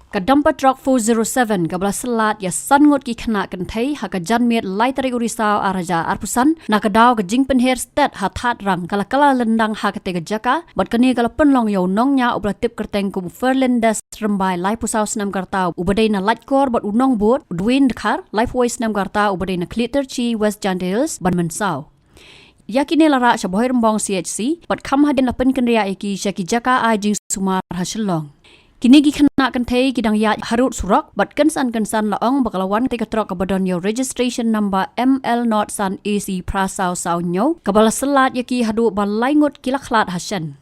Kadampa Trok 407 kabla selat ya san ngut ki khana kan thei ha ka janmiat lai tari urisau araja arpusan na ka daw ka jing penher stat ha that rang kala lendang ha ka te ka jaka bat kani kala penlong yo nongnya ubla tip kerteng kum ferlendas rembai lai pusau snam kartau ubadai na lat kor bat Nongbud dwin khar life voice nam kartau ubadai na Khlad chi West Jandales ban Mynsaw. Yakini lara shaboy rembong CHC bat kham hadin lapen kenria eki shaki jaka a jing Sumar ha Shillong. Kini gi khana kan thei kidang ya harut surok bat kansan laong bakalawan te Trok kabadon yo registration number ML not san AC prasau sau nyo kabala selat yaki hadu balai ngut kila Khlad Shen.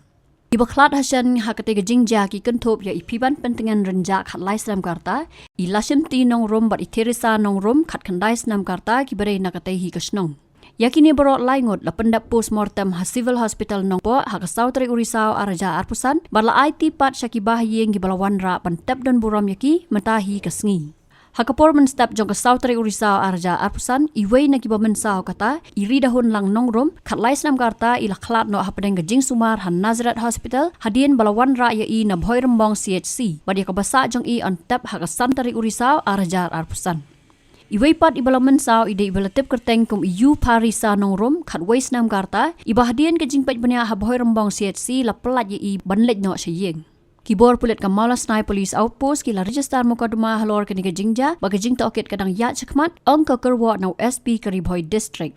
Iba Khlad Shen hakate jingja ki kenthop ya ipiban pentingan renja khat lai Islam karta ilasem ti nong rom bat iterisa nong rom khat khandai Islam karta ki bare nakate hi kasnong. Yakini borot laingot la pendap postmortem ha civil hospital nongpo ha ka sautri urisau araja arpusan barla IT pat syaki bahyeng gi balawan ra pentap don buram yaki matahi kasngi. Ha kapor menstap jong ka sautri urisau araja arpusan iwei na ki Mynsaw kata iri dahun lang nongrom khatlai Islam karta ila Khlad no ha pedeng jing Sumar han Nazareth hospital hadien balawan ra ya i na bhoi rembong CHC badia ka basa jong i antap ha ka santari urisau araja arpusan. Iway pat ibala Mynsaw ide ibala tip kerteng kum iu parisa nongrom khat wais nam karta ibahdian ke jingpet banya habhoi rembong CHC la pelat ye i banlet no syeng. Kibor pulit ka Maulas Nai Police Outpost kila register mukaduma halor ke ni jingja bagi jing ta oket kadang ya chakmat ong ka Kyrwoh no SP Kyrwoh district.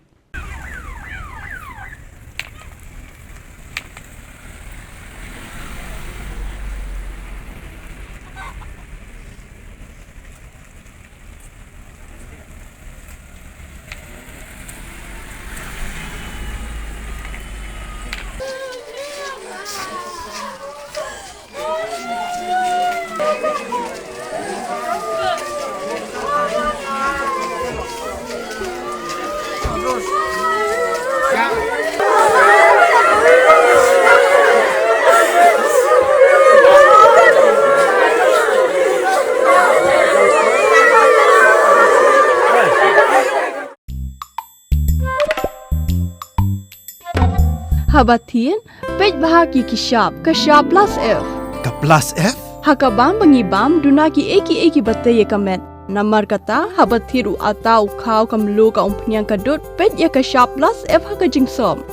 Habatin, pej bahagi ki Shah plus F. Ka plus F? Hakabam bangibam duna ki eki bataye kamet. Namar kata habathiru atau khau kamlu ka umpnyang kadut pej ya ka Shah plus F haka jingsom.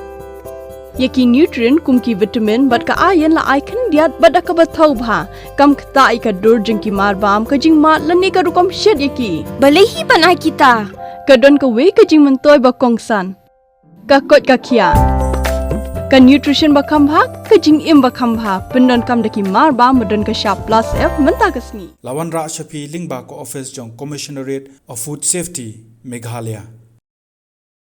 Yaki nutrient kum ki vitamin bat ka ayan la icon diat bat ka bathau bha kam kta ka dur jing ki marbam ka jing mat lani ka rukom shed yaki. Balehi banai kita. Kadon ka we ka jing mentoy ba kongsan. Ka kot ka kia. Ka nutrition bakam bha ka jing im bakam bha pendon kam daki mar ba modon ka Shah plus F menta kasni Lawan ra shapi lingba ko office jong commissionerate of food safety Meghalaya.